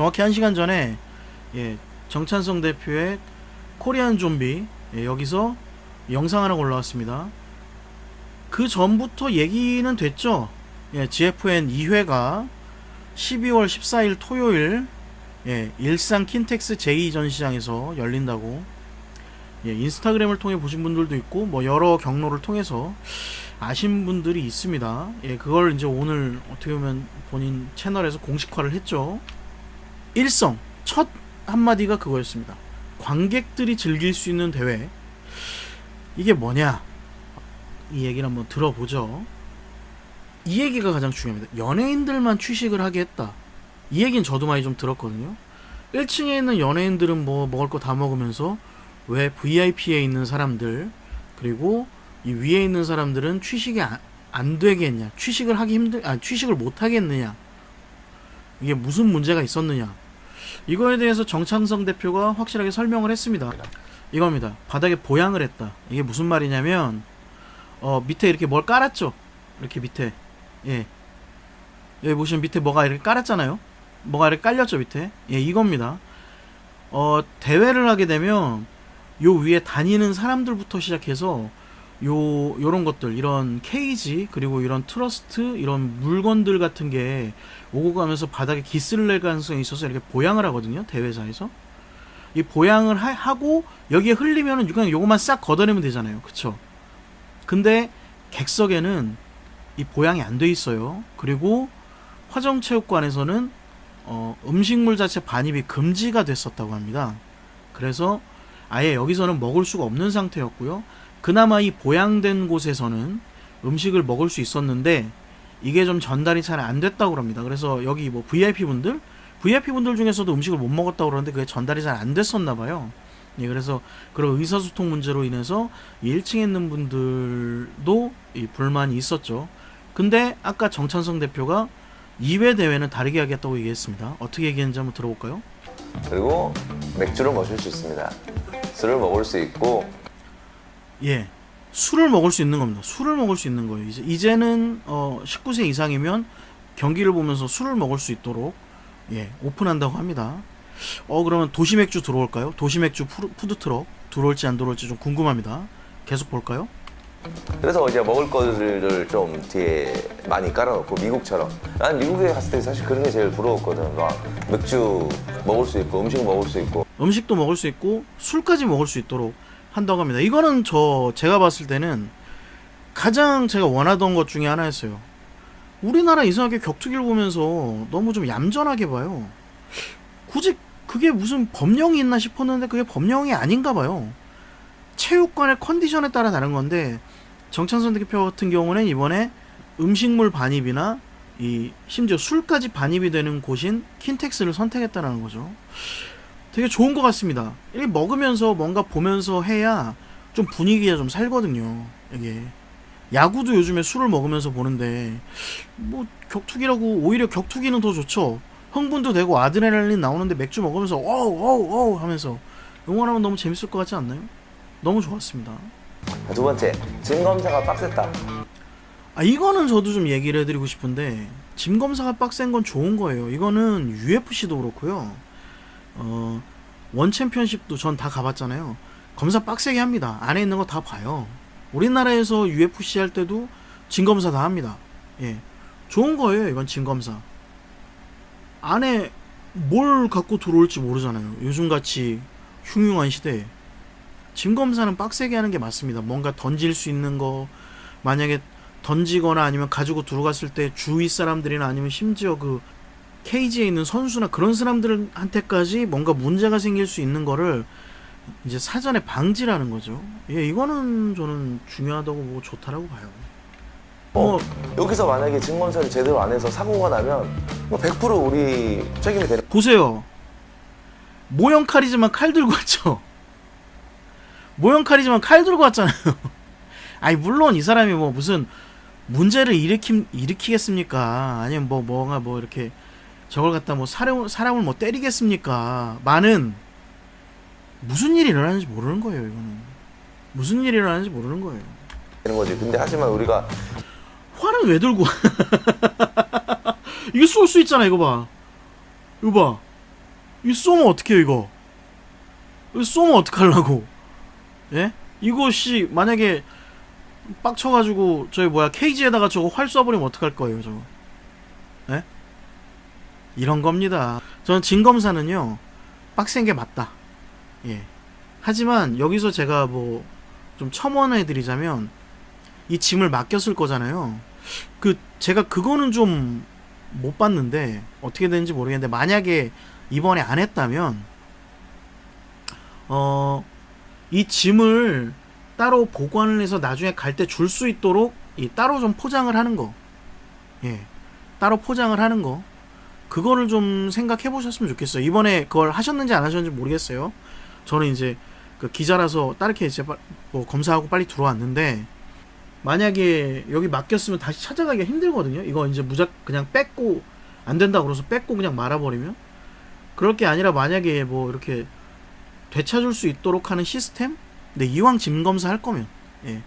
정확히 1시간 전에 정찬성 대표의 코리안 좀비 여기서 영상 하나 올라왔습니다. 그 전부터 얘기는 됐죠. GFN 2회가 12월 14일 토요일 일산 킨텍스 제2전시장에서 열린다고 인스타그램을 통해 보신 분들도 있고 뭐 여러 경로를 통해서 아신 분들이 있습니다. 그걸 이제 오늘 어떻게 보면 본인 채널에서 공식화를 했죠. 일성 첫 한마디가 그거였습니다. 관객들이 즐길 수 있는 대회. 이게 뭐냐? 이 얘기를 한번 들어보죠. 이 얘기가 가장 중요합니다. 연예인들만 취식을 하게 했다. 이 얘기는 저도 많이 좀 들었거든요. 1층에 있는 연예인들은 뭐 먹을 거 다 먹으면서 왜 VIP에 있는 사람들 그리고 이 위에 있는 사람들은 취식이 안 되겠냐? 취식을 하기 취식을 못 하겠느냐? 이게 무슨 문제가 있었느냐? 이거에 대해서 정창성 대표가 확실하게 설명을 했습니다. 이겁니다. 바닥에 보양을 했다. 이게 무슨 말이냐면 밑에 이렇게 뭘 깔았죠. 이렇게 밑에 여기 보시면 밑에 뭐가 이렇게 깔았잖아요. 뭐가 이렇게 깔렸죠 밑에. 이겁니다. 대회를 하게 되면 요 위에 다니는 사람들부터 시작해서 요런 것들, 이런 케이지, 그리고 이런 트러스트, 이런 물건들 같은 게 오고 가면서 바닥에 기스를 낼 가능성이 있어서 이렇게 보양을 하거든요. 대회사에서. 이 보양을 하고 여기에 흘리면은 그냥 요것만 싹 걷어내면 되잖아요. 그쵸? 근데 객석에는 이 보양이 안 돼 있어요. 그리고 화정체육관에서는 음식물 자체 반입이 금지가 됐었다고 합니다. 그래서 아예 여기서는 먹을 수가 없는 상태였고요. 그나마 이 보양된 곳에서는 음식을 먹을 수 있었는데 이게 좀 전달이 잘 안 됐다고 합니다. 그래서 여기 뭐 VIP분들 중에서도 음식을 못 먹었다고 그러는데 그게 전달이 잘 안 됐었나 봐요. 그래서 그런 의사소통 문제로 인해서 1층에 있는 분들도 이 불만이 있었죠. 근데 아까 정찬성 대표가 2회 대회는 다르게 하겠다고 얘기했습니다. 어떻게 얘기했는지 한번 들어볼까요? 그리고 맥주를 마실 수 있습니다. 술을 먹을 수 있고 술을 먹을 수 있는 겁니다. 술을 먹을 수 있는 거예요. 이제는 19세 이상이면 경기를 보면서 술을 먹을 수 있도록 오픈한다고 합니다. 그러면 도시맥주 들어올까요? 도시맥주 푸드트럭 들어올지 안 들어올지 좀 궁금합니다. 계속 볼까요? 그래서 이제 먹을 것들을 좀 뒤에 많이 깔아놓고 미국처럼 난 미국에 갔을 때 사실 그런 게 제일 부러웠거든. 막 맥주 먹을 수 있고 음식 먹을 수 있고 음식도 먹을 수 있고 술까지 먹을 수 있도록 한다고 합니다. 이거는 제가 봤을 때는 가장 제가 원하던 것 중에 하나였어요. 우리나라 이상하게 격투기를 보면서 너무 좀 얌전하게 봐요. 굳이 그게 무슨 법령이 있나 싶었는데 그게 법령이 아닌가 봐요. 체육관의 컨디션에 따라 다른 건데 정찬성 대표 같은 경우는 이번에 음식물 반입이나 심지어 술까지 반입이 되는 곳인 킨텍스를 선택했다는 거죠. 되게 좋은 것 같습니다. 이렇게 먹으면서 뭔가 보면서 해야 좀 분위기가 좀 살거든요. 이게 야구도 요즘에 술을 먹으면서 보는데 뭐 격투기라고 오히려 격투기는 더 좋죠. 흥분도 되고 아드레날린 나오는데 맥주 먹으면서 어우 하면서 응원하면 너무 재밌을 것 같지 않나요? 너무 좋았습니다. 두 번째, 짐 검사가 빡셌다. 이거는 저도 좀 얘기를 해드리고 싶은데 짐 검사가 빡센 건 좋은 거예요. 이거는 UFC도 그렇고요. 원 챔피언십도 전 다 가봤잖아요. 검사 빡세게 합니다. 안에 있는 거 다 봐요. 우리나라에서 UFC 할 때도 짐 검사 다 합니다. 좋은 거예요. 이건 짐 검사. 안에 뭘 갖고 들어올지 모르잖아요. 요즘같이 흉흉한 시대에 짐 검사는 빡세게 하는 게 맞습니다. 뭔가 던질 수 있는 거 만약에 던지거나 아니면 가지고 들어갔을 때 주위 사람들이나 아니면 심지어 그 케이지에 있는 선수나 그런 사람들한테까지 뭔가 문제가 생길 수 있는 거를 이제 사전에 방지라는 거죠. 이거는 저는 중요하다고 보고 좋다라고 봐요. 여기서 만약에 짐 검사를 제대로 안 해서 사고가 나면 100% 우리 책임이 되는. 보세요. 모형 칼이지만 칼 들고 왔죠. 모형 칼이지만 칼 들고 왔잖아요. 물론 이 사람이 뭐 무슨 문제를 일으키겠습니까? 아니면 뭔가 이렇게 저걸 갖다 뭐 사람을 뭐 때리겠습니까? 많은 무슨 일이 일어나는지 모르는 거예요. 이거는 무슨 일이 일어나는지 모르는 거예요. 되는 거지. 근데 하지만 우리가 활은 왜 들고 와? 이게 쏠 수 있잖아. 이거 봐. 이 쏘면 어떡해요 이거? 이거 쏘면 어떡하려고? 예? 이거 씨 만약에 빡쳐가지고 저기 뭐야 케이지에다가 저거 활 쏴버리면 어떡할 거예요 저거? 예? 이런 겁니다. 저는 진검사는요 빡센 게 맞다. 예. 하지만 여기서 제가 뭐 좀 첨언해드리자면 이 짐을 맡겼을 거잖아요. 그 제가 그거는 좀 못 봤는데 어떻게 되는지 모르겠는데 만약에 이번에 안 했다면 이 짐을 따로 보관을 해서 나중에 갈 때 줄 수 있도록 따로 좀 포장을 하는 거. 예. 따로 포장을 하는 거. 그거를 좀 생각해 보셨으면 좋겠어요. 이번에 그걸 하셨는지 안 하셨는지 모르겠어요. 저는 이제 그 기자라서 따르게 이제 뭐 검사하고 빨리 들어왔는데 만약에 여기 맡겼으면 다시 찾아가기가 힘들거든요. 이거 이제 그냥 뺏고 안 된다 그래서 뺏고 그냥 말아버리면 그럴 게 아니라 만약에 뭐 이렇게 되찾을 수 있도록 하는 시스템? 근데 이왕 짐 검사 할 거면 예.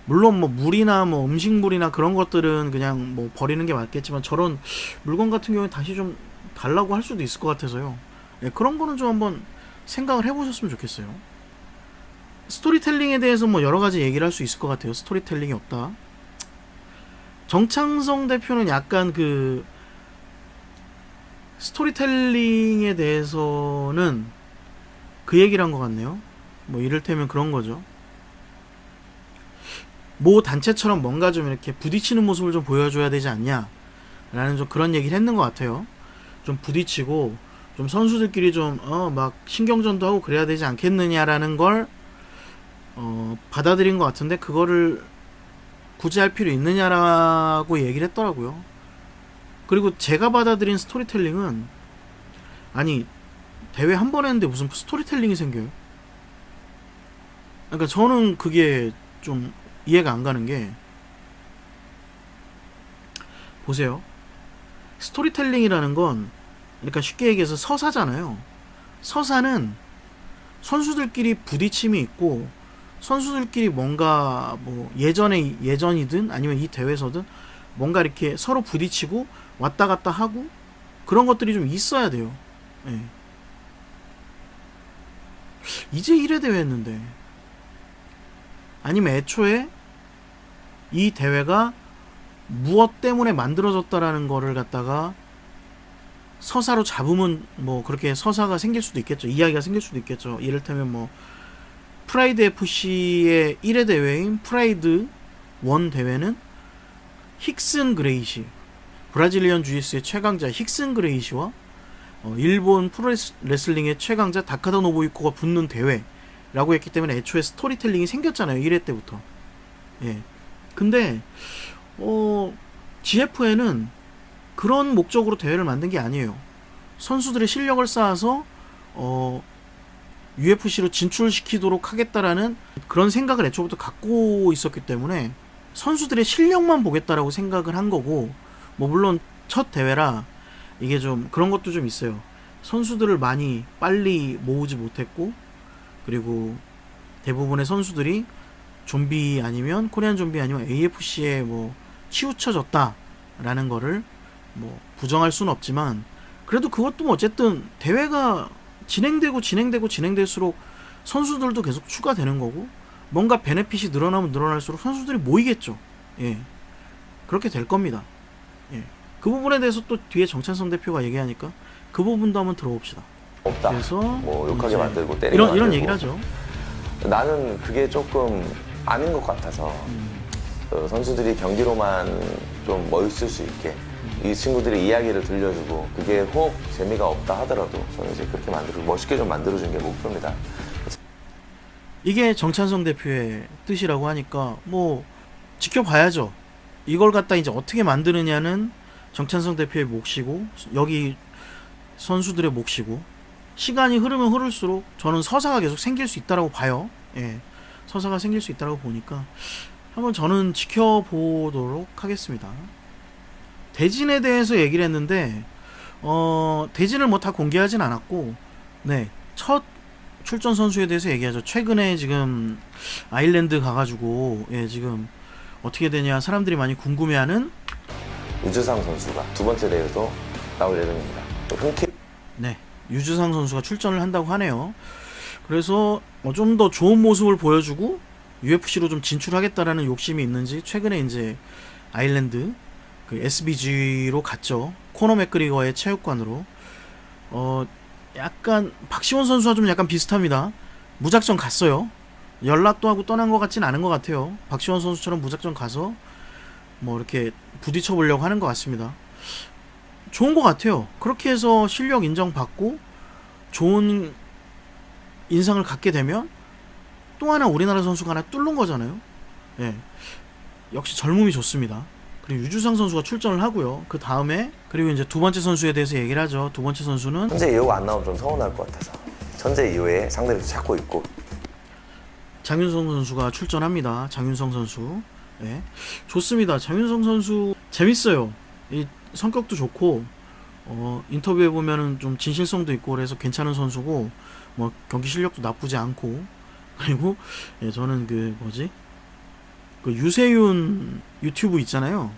물론 뭐 물이나 뭐 음식물이나 그런 것들은 그냥 뭐 버리는 게 맞겠지만 저런 물건 같은 경우에 다시 좀 달라고 할 수도 있을 것 같아서요. 예, 그런 거는 좀 한번 생각을 해보셨으면 좋겠어요. 스토리텔링에 대해서 뭐 여러 가지 얘기를 할 수 있을 것 같아요. 스토리텔링이 없다. 정창성 대표는 약간 그 스토리텔링에 대해서는 그 얘기를 한 것 같네요. 뭐 이를테면 그런 거죠. 모 단체처럼 뭔가 좀 이렇게 부딪히는 모습을 좀 보여줘야 되지 않냐 라는 좀 그런 얘기를 했는 것 같아요. 좀 부딪히고 좀 선수들끼리 좀 막 신경전도 하고 그래야 되지 않겠느냐라는 걸 받아들인 것 같은데 그거를 굳이 할 필요 있느냐라고 얘기를 했더라고요. 그리고 제가 받아들인 스토리텔링은 아니 대회 한 번 했는데 무슨 스토리텔링이 생겨요? 그러니까 저는 그게 좀 이해가 안 가는 게 보세요. 스토리텔링이라는 건 그러니까 쉽게 얘기해서 서사잖아요. 서사는 선수들끼리 부딪힘이 있고 선수들끼리 뭔가 뭐 예전이든 아니면 이 대회에서든 뭔가 이렇게 서로 부딪히고 왔다 갔다 하고 그런 것들이 좀 있어야 돼요. 예. 이제 1회 대회였는데 아니면 애초에 이 대회가 무엇 때문에 만들어졌다라는 거를 갖다가 서사로 잡으면 뭐 그렇게 서사가 생길 수도 있겠죠. 이야기가 생길 수도 있겠죠. 이를테면 뭐 프라이드 FC의 1회 대회인 프라이드 1 대회는 힉슨 그레이시 브라질리언 주짓수의 최강자 힉슨 그레이시와 일본 프로레슬링의 최강자 다카다 노부이코가 붙는 대회라고 했기 때문에 애초에 스토리텔링이 생겼잖아요. 1회 때부터. 예. 근데 GF에는 그런 목적으로 대회를 만든 게 아니에요. 선수들의 실력을 쌓아서 UFC로 진출시키도록 하겠다라는 그런 생각을 애초부터 갖고 있었기 때문에 선수들의 실력만 보겠다라고 생각을 한 거고 뭐 물론 첫 대회라 이게 좀 그런 것도 좀 있어요. 선수들을 많이 빨리 모으지 못했고 그리고 대부분의 선수들이 좀비 아니면 코리안 좀비 아니면 AFC에 뭐 치우쳐졌다라는 거를 뭐 부정할 수는 없지만 그래도 그것도 뭐 어쨌든 대회가 진행될수록 선수들도 계속 추가되는 거고 뭔가 베네핏이 늘어나면 늘어날수록 선수들이 모이겠죠. 예. 그렇게 될 겁니다. 예. 그 부분에 대해서 또 뒤에 정찬성 대표가 얘기하니까 그 부분도 한번 들어봅시다. 없다. 그래서 뭐 욕하게 만들고 때리게 이런 만들고. 얘기를 하죠. 나는 그게 조금 아닌 것 같아서 선수들이 경기로만 좀 멋있을 수 있게 이 친구들의 이야기를 들려주고 그게 혹 재미가 없다 하더라도 저는 이제 그렇게 만들고 멋있게 좀 만들어주는 게 목표입니다. 이게 정찬성 대표의 뜻이라고 하니까 뭐 지켜봐야죠. 이걸 갖다 이제 어떻게 만드느냐는 정찬성 대표의 몫이고 여기 선수들의 몫이고 시간이 흐르면 흐를수록 저는 서사가 계속 생길 수 있다라고 봐요. 예. 서사가 생길 수 있다라고 보니까 한번 저는 지켜보도록 하겠습니다. 대진에 대해서 얘기를 했는데 대진을 뭐 다 공개하진 않았고 네. 첫 출전 선수에 대해서 얘기하죠. 최근에 지금 아일랜드 가가지고 예, 지금 어떻게 되냐 사람들이 많이 궁금해하는 우주상 선수가 두 번째 대회도 나올 예정입니다. 흔쾌히 네. 유주상 선수가 출전을 한다고 하네요. 그래서 좀 더 좋은 모습을 보여주고 UFC로 좀 진출하겠다라는 욕심이 있는지 최근에 이제 아일랜드 그 SBG로 갔죠. 코너 맥그리거의 체육관으로. 약간 박시원 선수와 좀 약간 비슷합니다. 무작정 갔어요. 연락도 하고 떠난 것 같진 않은 것 같아요. 박시원 선수처럼 무작정 가서 뭐 이렇게 부딪혀 보려고 하는 것 같습니다. 좋은 것 같아요. 그렇게 해서 실력 인정받고 좋은 인상을 갖게 되면 또 하나 우리나라 선수가 하나 뚫는 거잖아요. 예. 역시 젊음이 좋습니다. 그리고 유주상 선수가 출전을 하고요. 그 다음에 그리고 이제 두 번째 선수에 대해서 얘기를 하죠. 두 번째 선수는 천재 이호가 안 나오면 좀 서운할 것 같아서 천재 이호의 상대를 찾고 있고 장윤성 선수가 출전합니다. 장윤성 선수. 예. 좋습니다. 장윤성 선수 재밌어요. 이 성격도 좋고 인터뷰해 보면은 좀 진실성도 있고 그래서 괜찮은 선수고 뭐 경기 실력도 나쁘지 않고 그리고 예, 저는 그 유세윤 유튜브 있잖아요.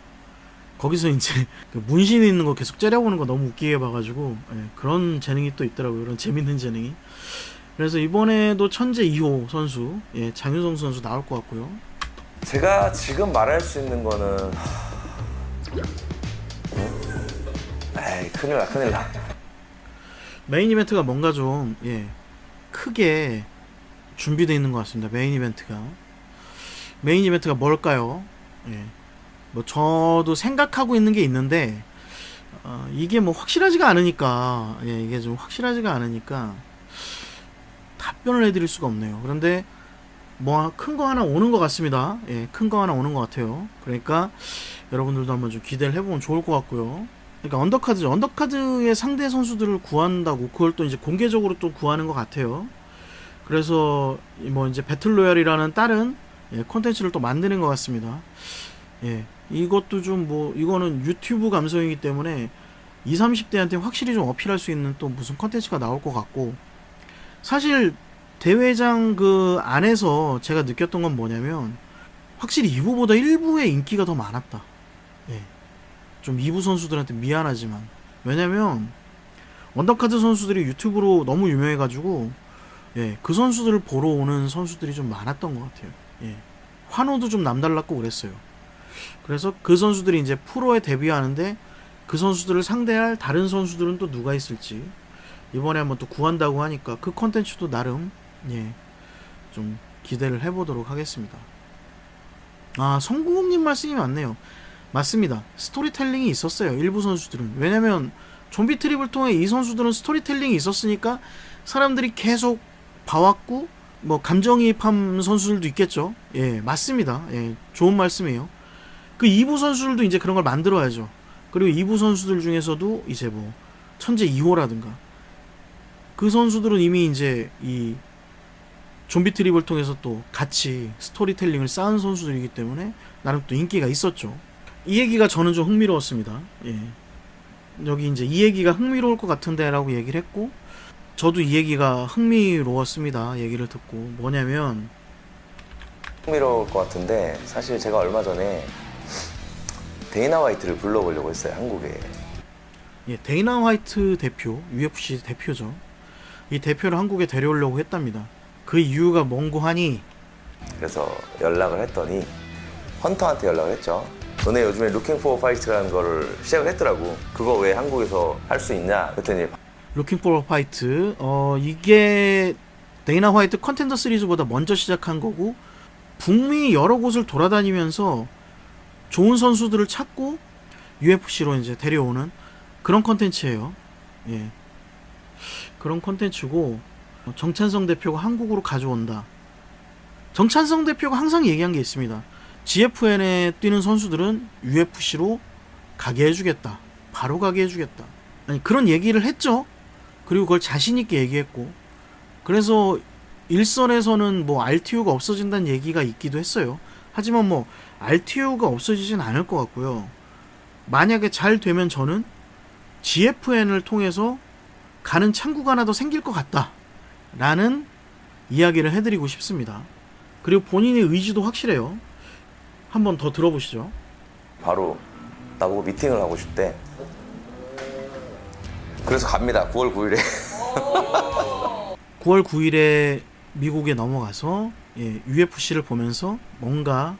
거기서 이제 그 문신 있는 거 계속 째려보는 거 너무 웃기게 봐가지고 예, 그런 재능이 또 있더라고요. 그런 재밌는 재능이. 그래서 이번에도 천재 2호 선수 예, 장윤성 선수 나올 것 같고요. 제가 지금 말할 수 있는 거는 에이 큰일 나 메인 이벤트가 뭔가 좀 크게 준비되어 있는 것 같습니다. 메인 이벤트가 뭘까요? 뭐 저도 생각하고 있는 게 있는데 이게 뭐 확실하지가 않으니까 이게 좀 확실하지가 않으니까 답변을 해드릴 수가 없네요. 그런데 뭐 큰 거 하나 오는 것 같습니다. 큰 거 하나 오는 것 같아요. 그러니까 여러분들도 한번 좀 기대를 해보면 좋을 것 같고요. 그러니까 언더카드죠. 언더카드의 상대 선수들을 구한다고 그걸 또 이제 공개적으로 또 구하는 것 같아요. 그래서 뭐 이제 배틀로얄이라는 다른 콘텐츠를 또 만드는 것 같습니다. 이것도 좀 뭐 이거는 유튜브 감성이기 때문에 20, 30대한테 확실히 좀 어필할 수 있는 또 무슨 콘텐츠가 나올 것 같고 사실 대회장 그 안에서 제가 느꼈던 건 뭐냐면 확실히 2부보다 1부의 인기가 더 많았다. 좀 2부 선수들한테 미안하지만 왜냐면 언더카드 선수들이 유튜브로 너무 유명해가지고 그 선수들을 보러 오는 선수들이 좀 많았던 것 같아요. 환호도 좀 남달랐고 그랬어요. 그래서 그 선수들이 이제 프로에 데뷔하는데 그 선수들을 상대할 다른 선수들은 또 누가 있을지 이번에 한번 또 구한다고 하니까 그 컨텐츠도 나름 좀 기대를 해보도록 하겠습니다. 성구공님 말씀이 맞네요. 맞습니다. 스토리텔링이 있었어요. 일부 선수들은. 왜냐면 좀비 트립을 통해 이 선수들은 스토리텔링이 있었으니까 사람들이 계속 봐왔고 뭐 감정이입한 선수들도 있겠죠. 맞습니다. 좋은 말씀이에요. 그 2부 선수들도 이제 그런 걸 만들어야죠. 그리고 2부 선수들 중에서도 이제 뭐 천재 2호라든가 그 선수들은 이미 이제 이 좀비 트립을 통해서 또 같이 스토리텔링을 쌓은 선수들이기 때문에 나름 또 인기가 있었죠. 이 얘기가 저는 좀 흥미로웠습니다. 여기 이제 이 얘기가 흥미로울 것 같은데 라고 얘기를 했고 저도 이 얘기가 흥미로웠습니다. 얘기를 듣고 뭐냐면 흥미로울 것 같은데 사실 제가 얼마 전에 데이나 화이트를 불러보려고 했어요. 한국에. 데이나 화이트 대표, UFC 대표죠. 이 대표를 한국에 데려오려고 했답니다. 그 이유가 뭔고 하니 그래서 연락을 했더니 헌터한테 연락을 했죠. 너네 요즘에 Looking for Fight라는 거를 시작을 했더라고. 그거 왜 한국에서 할 수 있냐? 그랬더니 Looking for a Fight 이게 데이나 화이트 컨텐더 시리즈보다 먼저 시작한 거고 북미 여러 곳을 돌아다니면서 좋은 선수들을 찾고 UFC로 이제 데려오는 그런 컨텐츠예요. 그런 컨텐츠고 정찬성 대표가 한국으로 가져온다. 정찬성 대표가 항상 얘기한 게 있습니다. GFN에 뛰는 선수들은 UFC로 가게 해주겠다. 바로 가게 해주겠다. 아니 그런 얘기를 했죠. 그리고 그걸 자신있게 얘기했고 그래서 일선에서는 뭐 RTU가 없어진다는 얘기가 있기도 했어요. 하지만 뭐 RTU가 없어지진 않을 것 같고요. 만약에 잘 되면 저는 GFN을 통해서 가는 창구가 하나 더 생길 것 같다 라는 이야기를 해드리고 싶습니다. 그리고 본인의 의지도 확실해요. 한번 더 들어보시죠. 바로 나보고 미팅을 하고 싶대. 그래서 갑니다. 9월 9일에 9월 9일에 미국에 넘어가서 UFC를 보면서 뭔가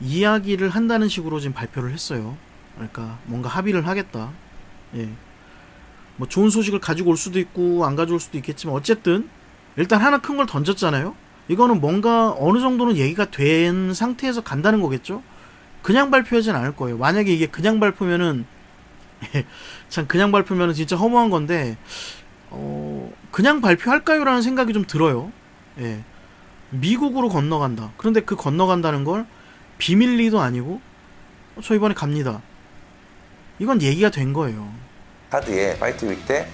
이야기를 한다는 식으로 지금 발표를 했어요. 그러니까 뭔가 합의를 하겠다. 뭐 좋은 소식을 가지고 올 수도 있고 안 가져올 수도 있겠지만 어쨌든 일단 하나 큰 걸 던졌잖아요. 이거는 뭔가 어느 정도는 얘기가 된 상태에서 간다는 거겠죠. 그냥 발표하진 않을 거예요. 만약에 이게 그냥 발표면은 참 그냥 발표면은 진짜 허무한 건데 그냥 발표할까요? 라는 생각이 좀 들어요. 미국으로 건너간다. 그런데 그 건너간다는 걸 비밀리도 아니고 저 이번에 갑니다. 이건 얘기가 된 거예요. 카드에 파이트 윅 때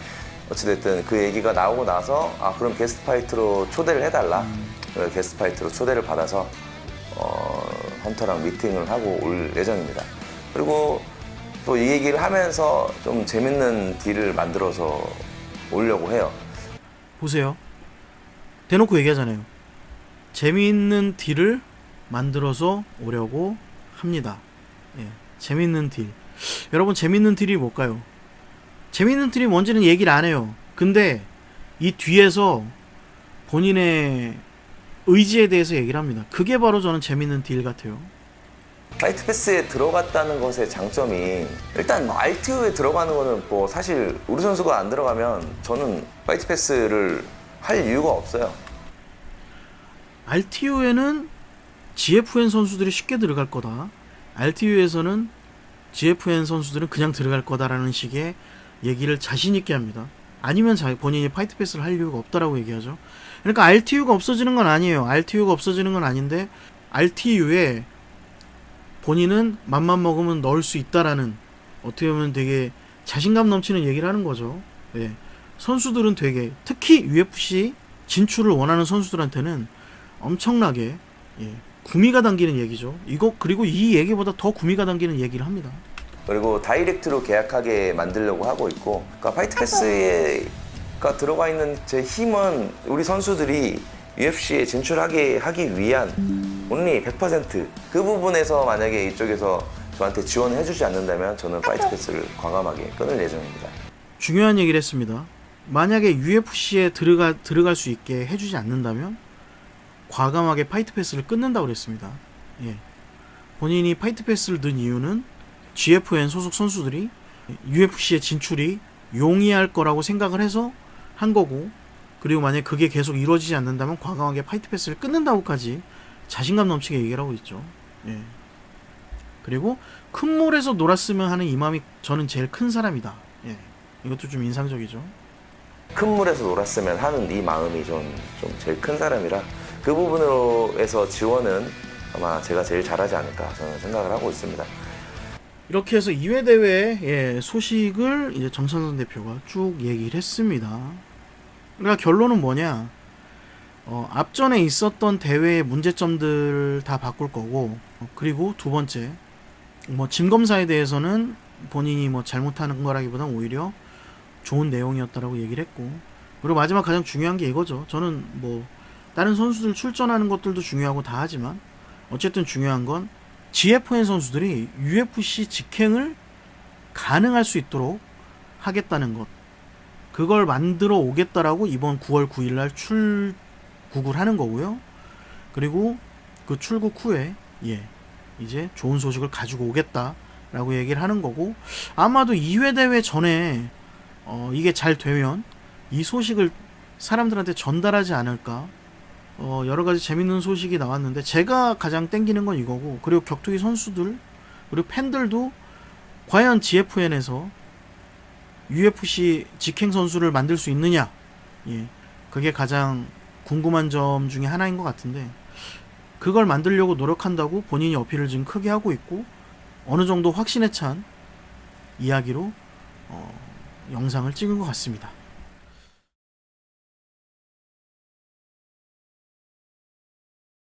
어찌됐든 그 얘기가 나오고 나서 그럼 게스트 파이트로 초대를 해달라. 그래서 게스트 파이트로 초대를 받아서 헌터랑 미팅을 하고 올 예정입니다. 그리고 또 이 얘기를 하면서 좀 재밌는 딜을 만들어서 오려고 해요. 보세요. 대놓고 얘기하잖아요. 재미있는 딜을 만들어서 오려고 합니다. 재밌는 딜. 여러분, 재밌는 딜이 뭘까요? 재밌는 딜이 뭔지는 얘기를 안 해요. 근데 이 뒤에서 본인의 의지에 대해서 얘기를 합니다. 그게 바로 저는 재밌는 딜 같아요. 파이트 패스에 들어갔다는 것의 장점이 일단 RTO에 들어가는 거는 뭐 사실 우리 선수가 안 들어가면 저는 파이트 패스를 할 이유가 없어요. RTO에는 GFN 선수들이 쉽게 들어갈 거다. RTO에서는 GFN 선수들은 그냥 들어갈 거다라는 식의 얘기를 자신 있게 합니다. 아니면 본인이 파이트 패스를 할 이유가 없다라고 얘기하죠. 그러니까 RTU가 없어지는 건 아니에요. RTU가 없어지는 건 아닌데 RTU에 본인은 맘만 먹으면 넣을 수 있다라는, 어떻게 보면 되게 자신감 넘치는 얘기를 하는 거죠. 선수들은 되게, 특히 UFC 진출을 원하는 선수들한테는 엄청나게 구미가 당기는 얘기죠. 그리고 이 얘기보다 더 구미가 당기는 얘기를 합니다. 그리고 다이렉트로 계약하게 만들려고 하고 있고, 그러니까 파이트 패스가 들어가 있는 제 힘은 우리 선수들이 UFC에 진출하게 하기 위한 only 100%. 그 부분에서 만약에 이쪽에서 저한테 지원을 해주지 않는다면 저는 파이트 패스를 과감하게 끊을 예정입니다. 중요한 얘기를 했습니다. 만약에 UFC에 들어갈 수 있게 해주지 않는다면 과감하게 파이트 패스를 끊는다고 그랬습니다. 본인이 파이트 패스를 넣은 이유는 GFN 소속 선수들이 UFC에 진출이 용이할 거라고 생각을 해서 한 거고, 그리고 만약 그게 계속 이루어지지 않는다면 과감하게 파이트 패스를 끊는다고까지 자신감 넘치게 얘기를 하고 있죠. 그리고 큰 몰에서 놀았으면 하는 이 마음이 저는 제일 큰 사람이다. 이것도 좀 인상적이죠. 큰 물에서 놀았으면 하는 이 마음이 좀 제일 큰 사람이라 그 부분으로에서 지원은 아마 제가 제일 잘하지 않을까 저는 생각을 하고 있습니다. 이렇게 해서 2회 대회 소식을 이제 정찬선 대표가 쭉 얘기를 했습니다. 그러니까 결론은 뭐냐? 앞전에 있었던 대회의 문제점들 다 바꿀 거고, 그리고 두 번째, 뭐 짐 검사에 대해서는 본인이 뭐 잘못하는 거라기보단 오히려 좋은 내용이었다라고 얘기를 했고, 그리고 마지막 가장 중요한 게 이거죠. 저는 뭐 다른 선수들 출전하는 것들도 중요하고 다 하지만 어쨌든 중요한 건 GFN 선수들이 UFC 직행을 가능할 수 있도록 하겠다는 것, 그걸 만들어 오겠다라고 이번 9월 9일날 출국을 하는 거고요. 그리고 그 출국 후에 이제 좋은 소식을 가지고 오겠다라고 얘기를 하는 거고, 아마도 2회 대회 전에 이게 잘 되면 이 소식을 사람들한테 전달하지 않을까. 여러 가지 재밌는 소식이 나왔는데 제가 가장 땡기는 건 이거고, 그리고 격투기 선수들 그리고 팬들도 과연 GFN에서 UFC 직행 선수를 만들 수 있느냐, 그게 가장 궁금한 점 중에 하나인 것 같은데, 그걸 만들려고 노력한다고 본인이 어필을 지금 크게 하고 있고, 어느 정도 확신에 찬 이야기로 영상을 찍은 것 같습니다.